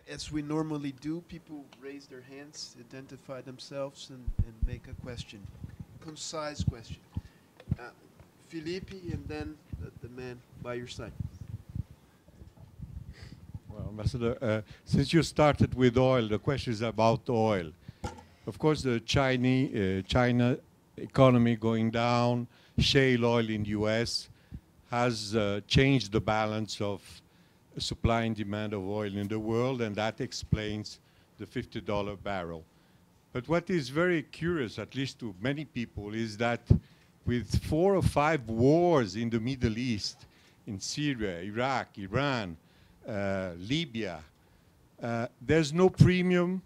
As we normally do, people raise their hands, identify themselves, and make a question. Concise question. Felipe, and then the man by your side. Well, Ambassador, since you started with oil, the question is about oil. Of course, the China economy going down, shale oil in the US has changed the balance of supply and demand of oil in the world, and that explains the $50 barrel. But what is very curious, at least to many people, is that with 4 or 5 wars in the Middle East, in Syria, Iraq, Iran, Libya, there's no premium,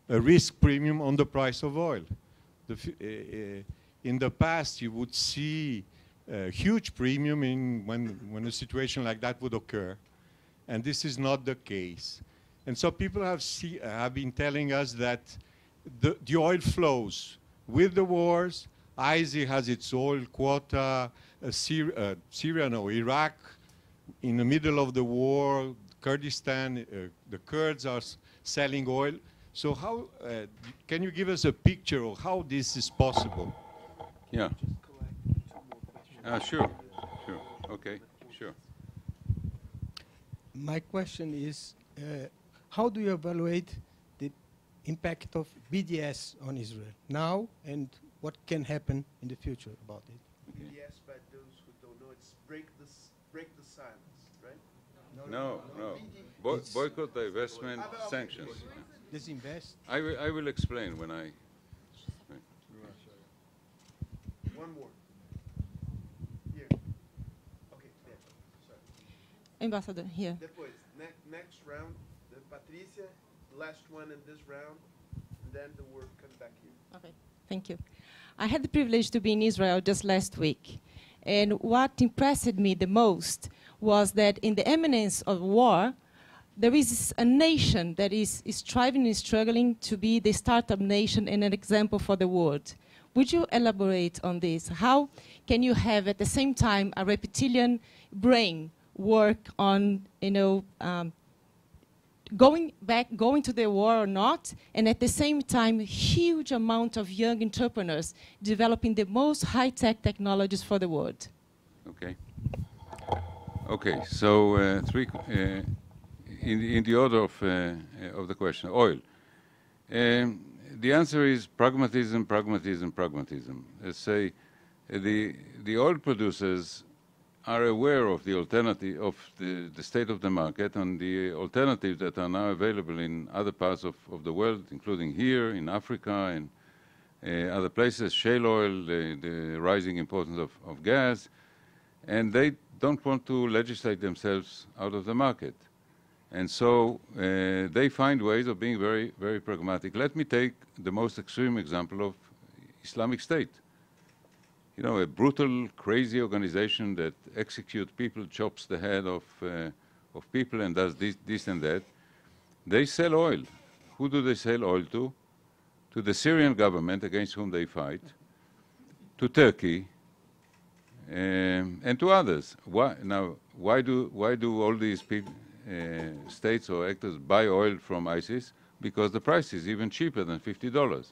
a risk premium on the price of oil. In the past, you would see a huge premium when a situation like that would occur, and this is not the case. And so people have been telling us that the oil flows with the wars. ISI has its oil quota, Syria, no, Iraq, in the middle of the war, Kurdistan, the Kurds are selling oil. So how, can you give us a picture of how this is possible? Yeah. Sure. Okay, sure. My question is, how do you evaluate the impact of BDS on Israel now, and what can happen in the future about it? Okay. BDS, by those who don't know, it's break the silence, right? No. Boycott, divestment, sanctions. Disinvest. I will explain when I... One more. Here. Okay, there. Sorry. Ambassador, here. Depois, next round, the Patricia, last one in this round, and then the word comes back here. Okay, thank you. I had the privilege to be in Israel just last week. And what impressed me the most was that in the imminence of war, there is a nation that is striving and struggling to be the startup nation and an example for the world. Would you elaborate on this? How can you have at the same time a reptilian brain work on, going to the war or not, and at the same time, huge amount of young entrepreneurs developing the most high-tech technologies for the world? Okay, so in the order of the question, oil. The answer is pragmatism. Let's say the oil producers are aware of the alternative of the state of the market and the alternatives that are now available in other parts of the world, including here in Africa and other places, shale oil, the rising importance of gas, and they don't want to legislate themselves out of the market. And so they find ways of being very, very pragmatic. Let me take the most extreme example of Islamic State. You know, a brutal, crazy organization that executes people, chops the head of people and does this and that. They sell oil. Who do they sell oil to? To the Syrian government against whom they fight, to Turkey, and to others. Why do all these people, states or actors buy oil from ISIS? Because the price is even cheaper than $50.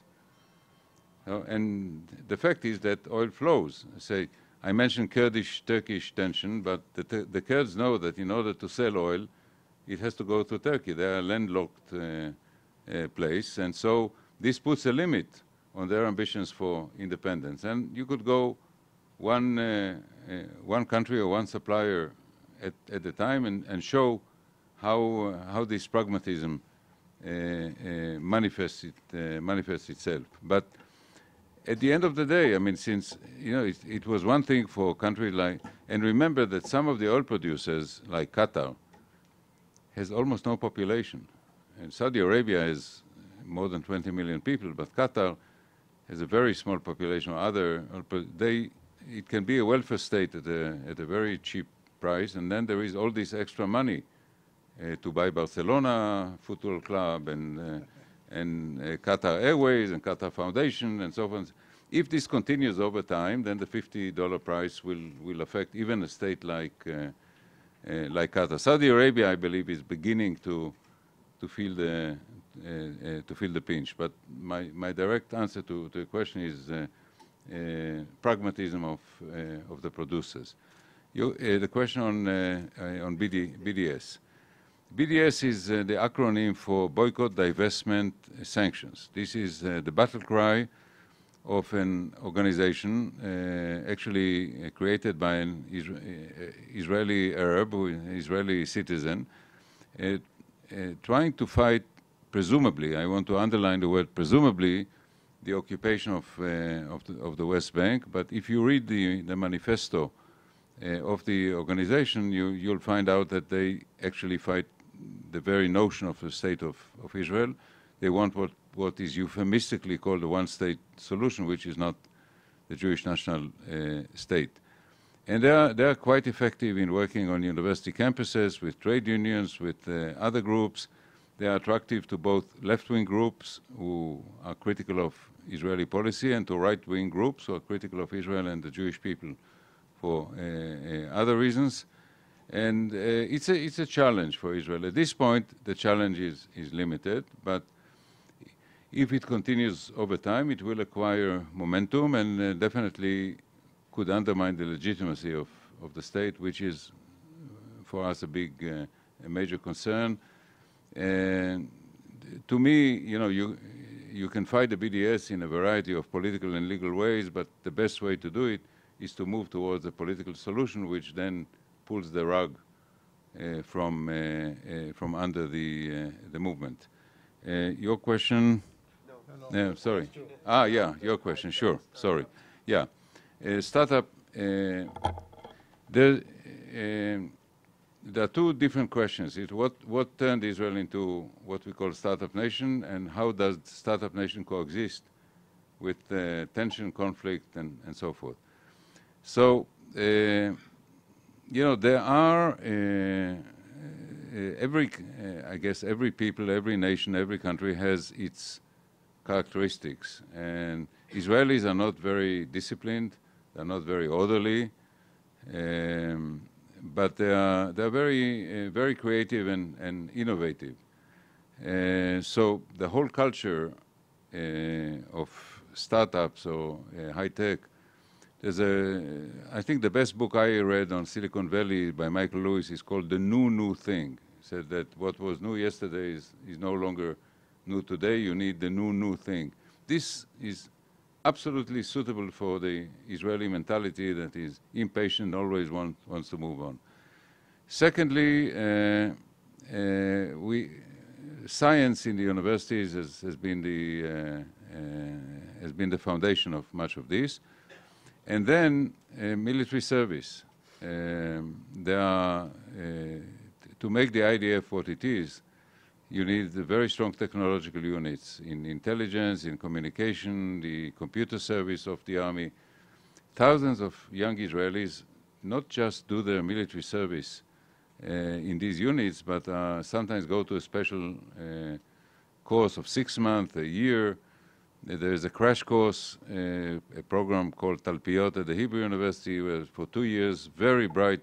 And the fact is that oil flows. Say, I mentioned Kurdish-Turkish tension, but the Kurds know that in order to sell oil, it has to go to Turkey. They are a landlocked place, and so this puts a limit on their ambitions for independence. And you could go one country or one supplier at a time and show how this pragmatism manifests itself. But at the end of the day, I mean, since it was one thing for a country like, and remember that some of the oil producers, like Qatar, has almost no population, and Saudi Arabia has more than 20 million people, but Qatar has a very small population. It can be a welfare state at a very cheap price, and then there is all this extra money to buy Barcelona Football Club and Qatar Airways and Qatar Foundation and so on. If this continues over time, then the $50 price will affect even a state like Qatar. Saudi Arabia, I believe, is beginning to to feel the pinch. But my direct answer to the question is pragmatism of the producers. The question on BDS. BDS is the acronym for boycott, divestment, sanctions. This is the battle cry of an organization actually created by an Israeli Arab, Israeli citizen, trying to fight, presumably, I want to underline the word presumably, the occupation of the West Bank. But if you read the manifesto of the organization, you'll find out that they actually fight the very notion of the state of Israel. They want what is euphemistically called a one-state solution, which is not the Jewish national state. And they are quite effective in working on university campuses, with trade unions, with other groups. They are attractive to both left-wing groups who are critical of Israeli policy and to right-wing groups who are critical of Israel and the Jewish people for other reasons. And it's a challenge for Israel. At this point, the challenge is limited, but if it continues over time, it will acquire momentum and definitely could undermine the legitimacy of the state, which is for us a major concern. And to me, you can fight the BDS in a variety of political and legal ways, but the best way to do it is to move towards a political solution, which then pulls the rug from under the movement. Your question? No, sorry. Yeah, your question. Sure. Sorry. Yeah, startup. There are two different questions. What turned Israel into what we call startup nation, and how does startup nation coexist with tension, conflict, and so forth? So, there are I guess every people, every nation, every country has its characteristics, and Israelis are not very disciplined, they're not very orderly, but they're very creative and innovative. So the whole culture of startups or high tech. I think the best book I read on Silicon Valley by Michael Lewis is called The New Thing. He said that what was new yesterday is no longer new today. You need the new thing. This is absolutely suitable for the Israeli mentality that is impatient, always wants to move on. Secondly, science in the universities has been the foundation of much of this. And then military service. To make the IDF what it is, you need very strong technological units in intelligence, in communication, the computer service of the army. Thousands of young Israelis not just do their military service in these units, but sometimes go to a special course of 6 months, a year. There is a crash course, a program called Talpiot at the Hebrew University, where for 2 years, very bright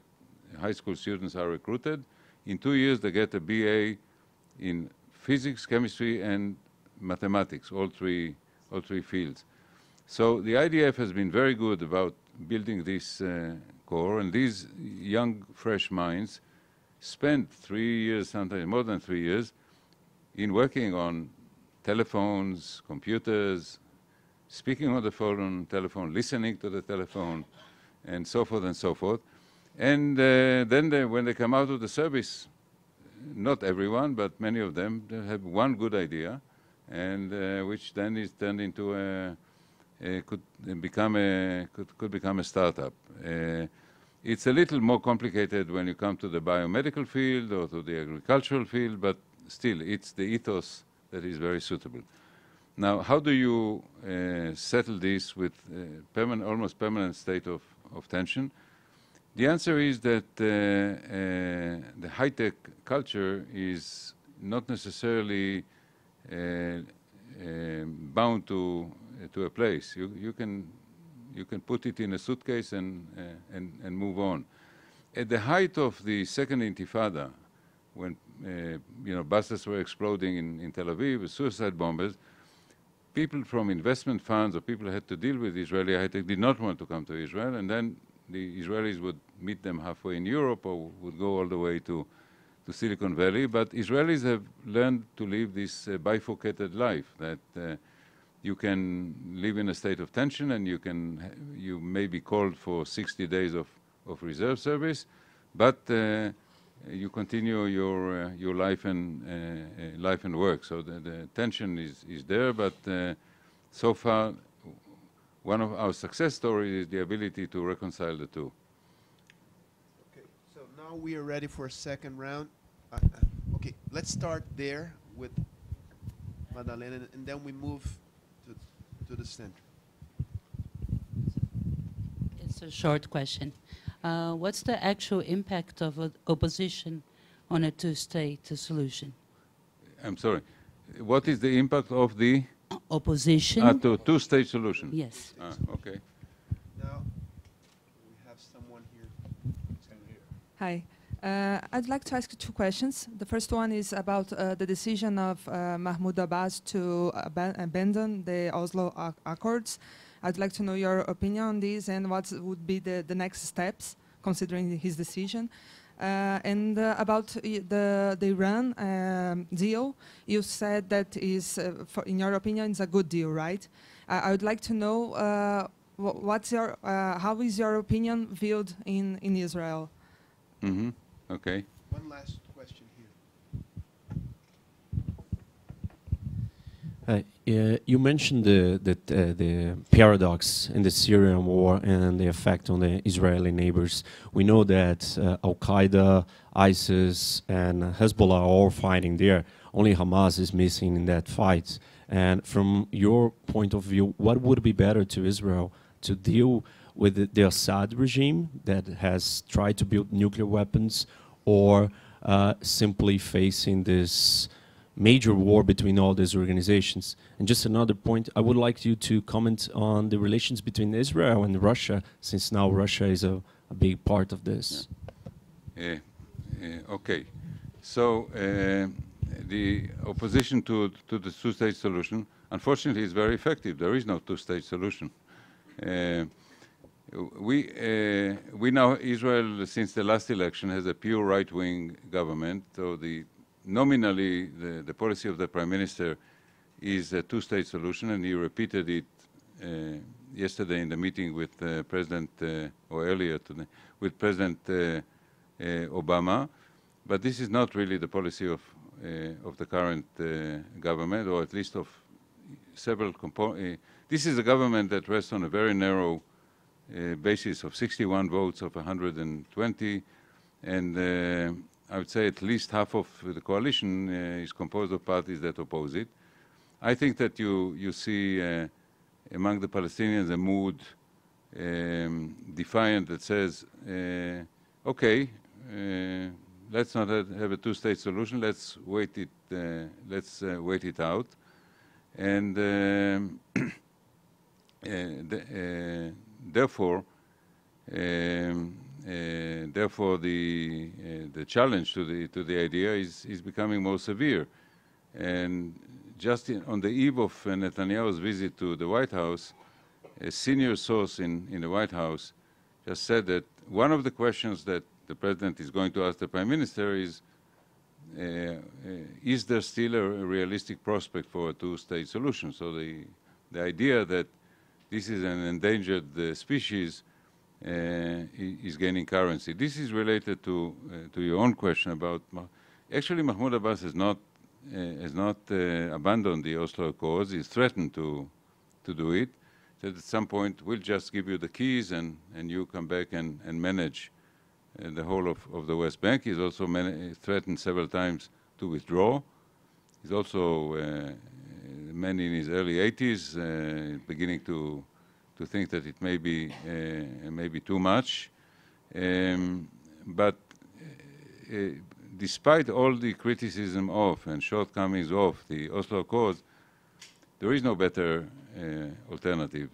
high school students are recruited. In 2 years, they get a BA in physics, chemistry, and mathematics, all three fields. So the IDF has been very good about building this core, and these young, fresh minds spend 3 years, sometimes more than 3 years, in working on telephones, computers, speaking on the telephone, listening to the telephone, and so forth and so forth. And then when they come out of the service, not everyone, but many of them, they have one good idea, and which then is turned into could become a startup. It's a little more complicated when you come to the biomedical field or to the agricultural field, but still, it's the ethos that is very suitable. Now, how do you settle this with almost permanent state of tension? The answer is that the high-tech culture is not necessarily bound to a place. You can put it in a suitcase and move on. At the height of the Second Intifada, when buses were exploding in Tel Aviv with suicide bombers. People from investment funds or people who had to deal with Israeli high-tech did not want to come to Israel, and then the Israelis would meet them halfway in Europe or would go all the way to Silicon Valley. But Israelis have learned to live this bifurcated life, that you can live in a state of tension and you may be called for 60 days of reserve service, but you continue your life and work. So the tension is there, but so far one of our success stories is the ability to reconcile the two. Okay, so now we are ready for a second round. Okay, let's start there with Madalena, and then we move to the center. It's a short question. What's the actual impact of opposition on a two-state solution? I'm sorry. What is the impact of the Opposition? to two-state solution? Yes. Okay. Now we have someone here. Hi. I'd like to ask you two questions. The first one is about the decision of Mahmoud Abbas to abandon the Oslo Accords. I'd like to know your opinion on this and what would be the next steps considering his decision. And about the Iran deal, you said that is, in your opinion, is a good deal, right? I would like to know how is your opinion viewed in Israel? Mm-hmm. Okay. One last question here. You mentioned the paradox in the Syrian war and the effect on the Israeli neighbors. We know that Al-Qaeda, ISIS, and Hezbollah are all fighting there. Only Hamas is missing in that fight. And from your point of view, what would be better to Israel to deal with the Assad regime that has tried to build nuclear weapons, or simply facing this major war between all these organizations? And just another point, I would like you to comment on the relations between Israel and Russia, since now Russia is a big part of this. Okay. So the opposition to the two-state solution, unfortunately, is very effective. There is no two-state solution. We now, Israel, since the last election, has a pure right-wing government. So nominally, the policy of the prime minister is a two-state solution, and he repeated it yesterday in the meeting with President, or earlier today, with President Obama. But this is not really the policy of the current government, or at least of several components. This is a government that rests on a very narrow basis of 61 votes of 120, and I would say at least half of the coalition is composed of parties that oppose it. I think that you see among the Palestinians a mood defiant that says, okay, let's not have a two-state solution. Let's wait it out, and therefore, the challenge to the idea is becoming more severe. And just on the eve of Netanyahu's visit to the White House, a senior source in the White House just said that one of the questions that the president is going to ask the prime minister is there still a realistic prospect for a two-state solution? So the idea that this is an endangered species is gaining currency. This is related to your own question about. Actually, Mahmoud Abbas has not abandoned the Oslo Accords. He's threatened to do it. That at some point we'll just give you the keys and you come back and manage the whole of the West Bank. He's also threatened several times to withdraw. He's also a man in his early 80s, beginning to think that it may be too much. But despite all the criticism of and shortcomings of the Oslo Accords, there is no better alternative.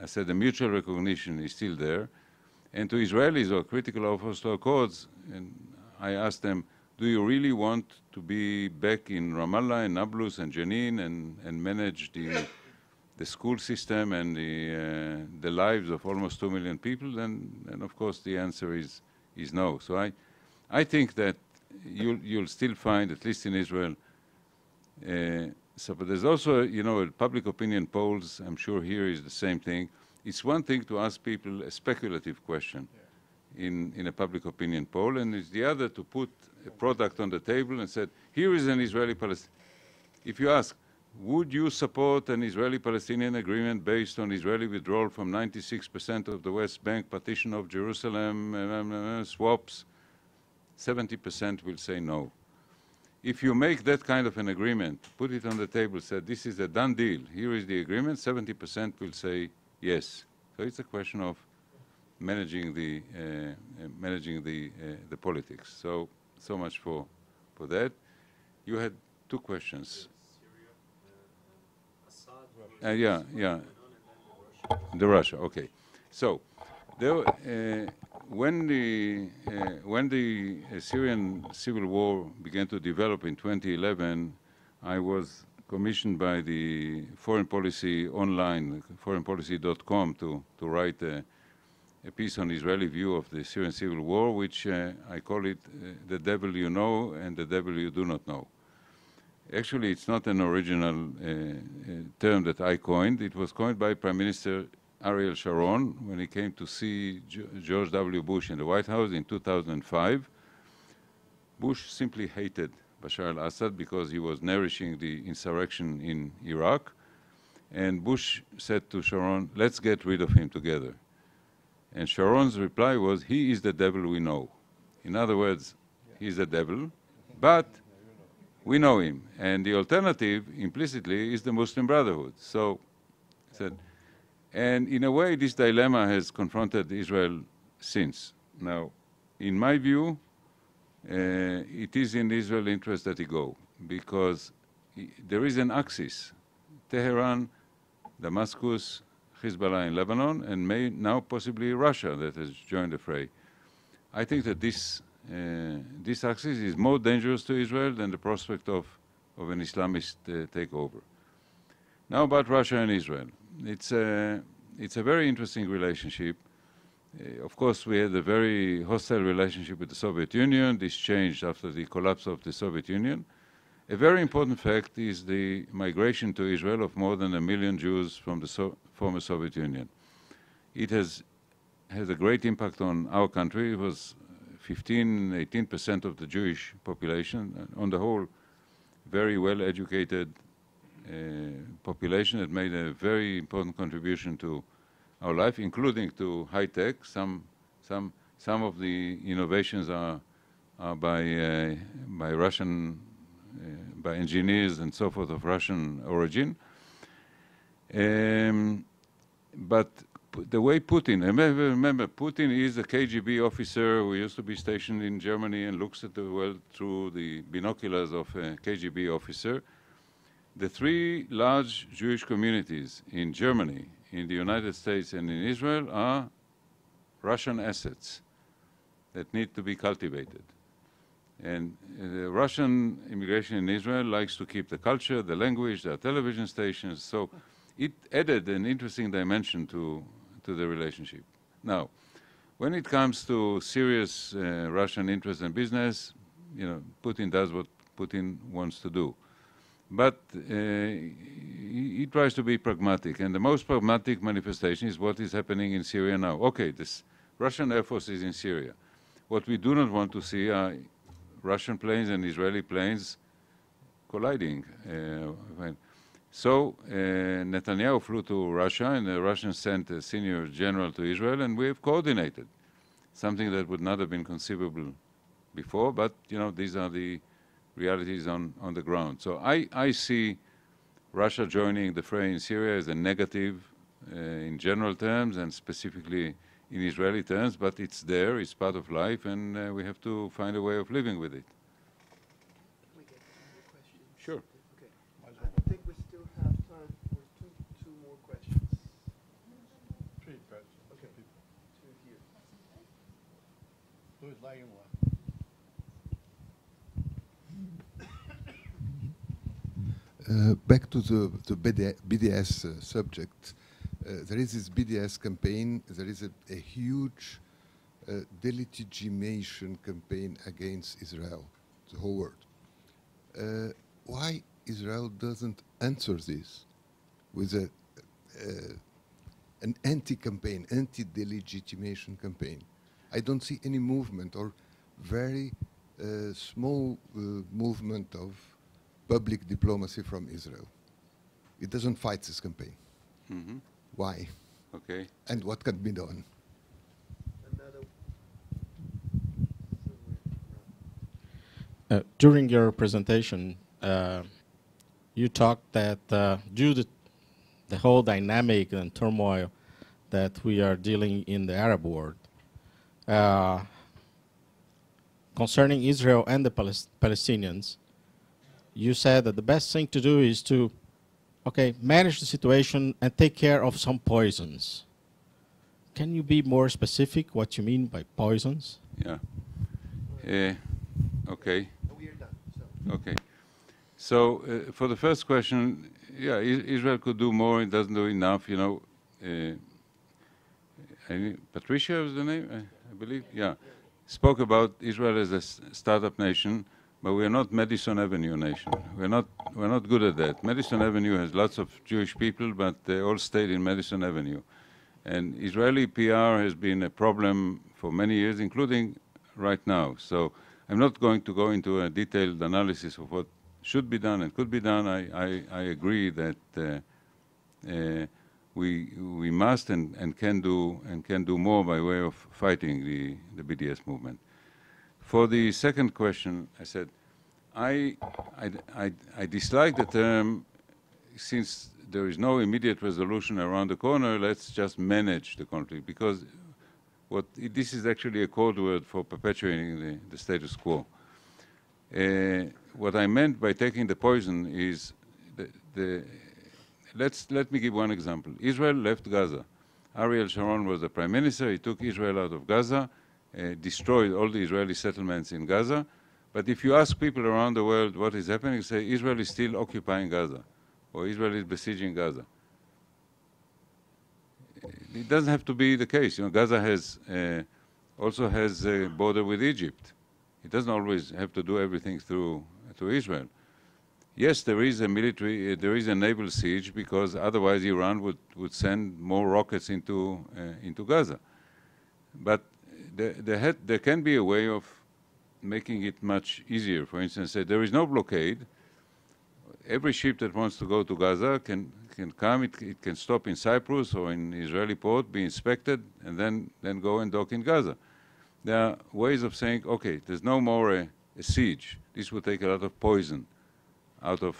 I said the mutual recognition is still there. And to Israelis who are critical of Oslo Accords, and I asked them, do you really want to be back in Ramallah and Nablus and Jenin and manage the school system and the lives of almost 2 million people? Then of course the answer is no. So I think that you'll still find, at least in Israel, but there's also, you know, public opinion polls, I'm sure here is the same thing. It's one thing to ask people a speculative question in a public opinion poll, and it's the other to put a product on the table and said, here is an Israeli-Palestinian. If you ask, would you support an Israeli-Palestinian agreement based on Israeli withdrawal from 96% of the West Bank, partition of Jerusalem, swaps? 70% will say no. If you make that kind of an agreement, put it on the table, said this is a done deal, here is the agreement, 70% will say yes. So it's a question of managing the politics. So much for that. You had two questions. Yeah. The Russia. Okay. So there, when the Syrian civil war began to develop in 2011, I was commissioned by the Foreign Policy Online, foreignpolicy.com, to write a piece on Israeli view of the Syrian civil war, which I call it "The Devil You Know and the Devil You Do Not Know." Actually, it's not an original term that I coined. It was coined by Prime Minister Ariel Sharon when he came to see George W. Bush in the White House in 2005. Bush simply hated Bashar al-Assad because he was nourishing the insurrection in Iraq. And Bush said to Sharon, let's get rid of him together. And Sharon's reply was, he is the devil we know. In other words, he's the devil, but we know him. And the alternative, implicitly, is the Muslim Brotherhood. So, said, and in a way, this dilemma has confronted Israel since. Now, in my view, it is in Israel's interest that he go, because there is an axis, Tehran, Damascus, Hezbollah in Lebanon, and now possibly Russia that has joined the fray. I think that this axis is more dangerous to Israel than the prospect of an Islamist takeover. Now about Russia and Israel. It's a very interesting relationship. Of course, we had a very hostile relationship with the Soviet Union. This changed after the collapse of the Soviet Union. A very important fact is the migration to Israel of more than 1 million Jews from the former Soviet Union. It has a great impact on our country. It was 18% of the Jewish population. On the whole, very well-educated population that made a very important contribution to our life, including to high tech. Some of the innovations are by Russian, by engineers and so forth of Russian origin. But the way Putin, remember, Putin is a KGB officer who used to be stationed in Germany and looks at the world through the binoculars of a KGB officer. The three large Jewish communities in Germany, in the United States, and in Israel are Russian assets that need to be cultivated. And the Russian immigration in Israel likes to keep the culture, the language, their television stations. So it added an interesting dimension to the relationship. Now, when it comes to serious Russian interest in business, you know, Putin does what Putin wants to do. But he tries to be pragmatic, and the most pragmatic manifestation is what is happening in Syria now. Okay, this Russian Air Force is in Syria. What we do not want to see are Russian planes and Israeli planes colliding. So Netanyahu flew to Russia, and the Russians sent a senior general to Israel, and we have coordinated, something that would not have been conceivable before, but you know, these are the realities on the ground. So I see Russia joining the fray in Syria as a negative in general terms and specifically in Israeli terms, but it's there, it's part of life, and we have to find a way of living with it. Can we get another question? Sure. Okay. I think we still have time for two more questions. Three questions. Okay. Two here. Who's lying one? Back to the BDS subject. There is this BDS campaign. There is a huge delegitimation campaign against Israel, the whole world. Why Israel doesn't answer this with an anti-campaign, anti-delegitimation campaign? I don't see any movement or very small movement of public diplomacy from Israel. It doesn't fight this campaign. Mm-hmm. Why? Okay. And what can be done? During your presentation, you talked that due to the whole dynamic and turmoil that we are dealing in the Arab world, concerning Israel and the Palestinians, you said that the best thing to do is to, manage the situation and take care of some poisons. Can you be more specific what you mean by poisons? Yeah. Okay. We are done. Okay. So for the first question, yeah, Israel could do more. It doesn't do enough. You know, Patricia was the name, I believe. Yeah, spoke about Israel as a startup nation, but we are not Madison Avenue nation. We're not good at that. Madison Avenue has lots of Jewish people, but they all stayed in Madison Avenue. And Israeli PR has been a problem for many years, including right now. So I'm not going to go into a detailed analysis of what should be done and could be done. I agree that we must and can do more by way of fighting the BDS movement. For the second question, I said I dislike the term, since there is no immediate resolution around the corner, let's just manage the conflict, because this is actually a code word for perpetuating the status quo. What I meant by taking the poison is let me give one example. Israel left Gaza. Ariel Sharon was the prime minister. He took Israel out of Gaza, destroyed all the Israeli settlements in Gaza. But if you ask people around the world what is happening, they say Israel is still occupying Gaza, or Israel is besieging Gaza. It doesn't have to be the case. You know, Gaza also has a border with Egypt. It doesn't always have to do everything through Israel. Yes, there is a naval siege, because otherwise Iran would send more rockets into Gaza. But there can be a way of making it much easier. For instance, say there is no blockade. Every ship that wants to go to Gaza can come. It can stop in Cyprus or in Israeli port, be inspected, and then go and dock in Gaza. There are ways of saying, okay, there's no more a siege. This will take a lot of poison out of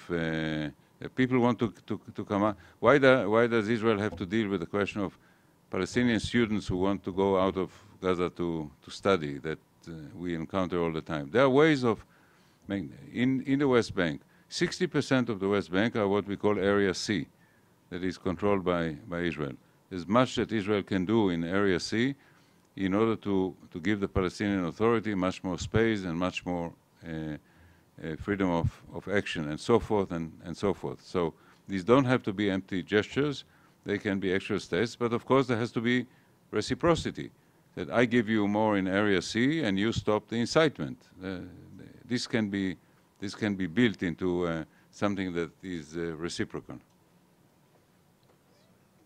people want to come out. Why does Israel have to deal with the question of Palestinian students who want to go out of Gaza to study that we encounter all the time? There are ways of in the West Bank. 60% of the West Bank are what we call Area C, that is controlled by Israel. There's much that Israel can do in Area C in order to give the Palestinian Authority much more space and much more freedom of action, and so forth and so forth. So these don't have to be empty gestures. They can be actual states, but of course there has to be reciprocity, that I give you more in Area C and you stop the incitement. This can be built into something that is reciprocal. Would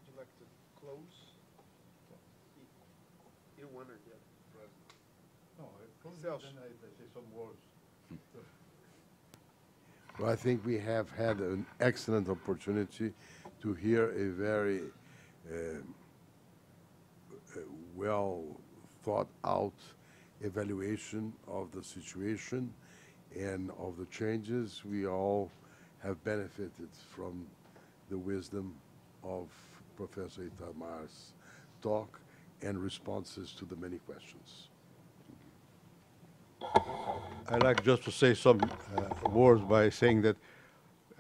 you like to close? Either one or the other. No, Celso. then I say some words. Well, I think we have had an excellent opportunity to hear a very well thought out evaluation of the situation and of the changes. We all have benefited from the wisdom of Professor Itamar's talk and responses to the many questions. I'd like just to say some words by saying that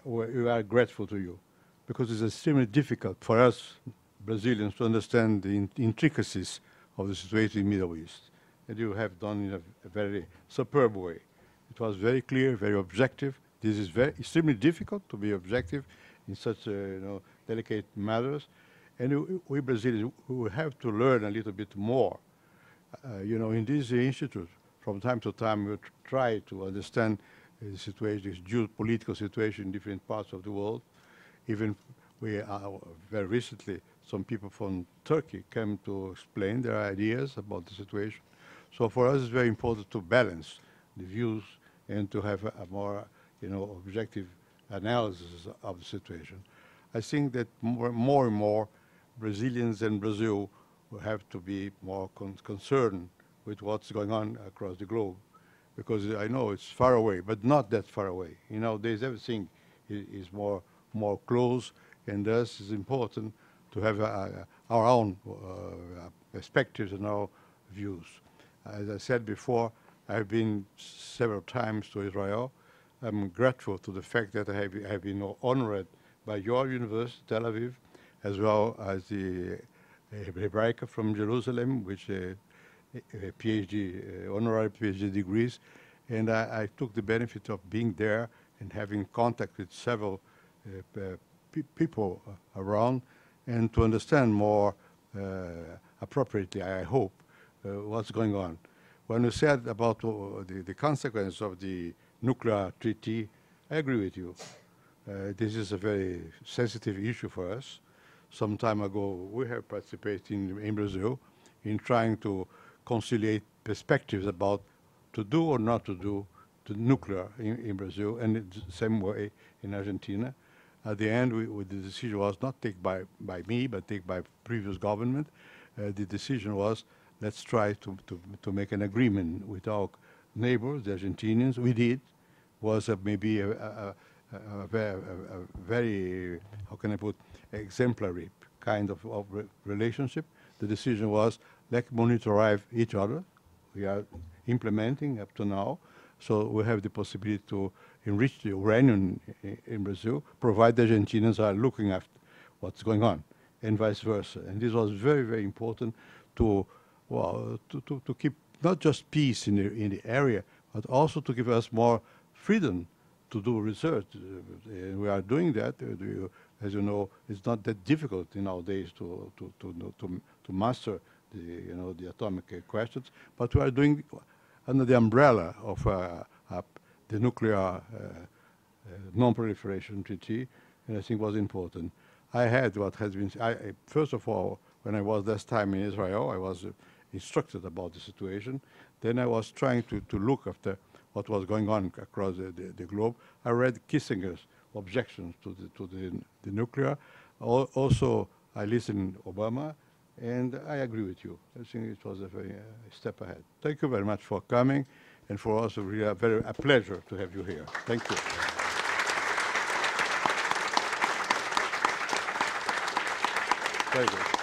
we are grateful to you, because it's extremely difficult for us Brazilians to understand the intricacies of the situation in the Middle East. And you have done in a very superb way. It was very clear, very objective, This is very extremely difficult to be objective in such delicate matters, and we Brazilians we have to learn a little bit more. In this institute, from time to time, we try to understand the situation, this geopolitical situation in different parts of the world. Even very recently, some people from Turkey came to explain their ideas about the situation. So for us, it's very important to balance the views and to have a more, objective analysis of the situation. I think that more and more Brazilians and Brazil will have to be more concerned with what's going on across the globe, because I know it's far away, but not that far away. Nowadays everything is more close, and thus it's important to have our own perspectives and our views. As I said before, I've been several times to Israel. I'm grateful to the fact that I have been honored by your university, Tel Aviv, as well as the Hebraica from Jerusalem, which a PhD, honorary PhD degrees. And I took the benefit of being there and having contact with several people around, and to understand more appropriately, I hope, what's going on. When you said about the consequence of the nuclear treaty, I agree with you. This is a very sensitive issue for us. Some time ago, we have participated in Brazil in trying to conciliate perspectives about to do or not to do the nuclear in Brazil, and the same way in Argentina. At the end, the decision was not taken by me, but taken by previous government. The decision was, let's try to make an agreement with our neighbors, the Argentinians. We did. Was maybe a very, how can I put, exemplary kind of relationship. The decision was, let's monitor each other. We are implementing up to now, so we have the possibility to enrich the uranium in Brazil, provided the Argentinians are looking after what's going on, and vice versa. And this was very, very important to keep not just peace in the area, but also to give us more freedom to do research. We are doing that. As you know, it's not that difficult nowadays to master the atomic questions, but we are doing under the umbrella of the nuclear non-proliferation treaty, and I think was important. I had what has been, first of all, when I was last time in Israel, I was instructed about the situation. Then I was trying to look after what was going on across the globe. I read Kissinger's objections to the nuclear. Also, I listened to Obama, and I agree with you. I think it was a very step ahead. Thank you very much for coming, and for us, really a pleasure to have you here. Thank you. Pleasure.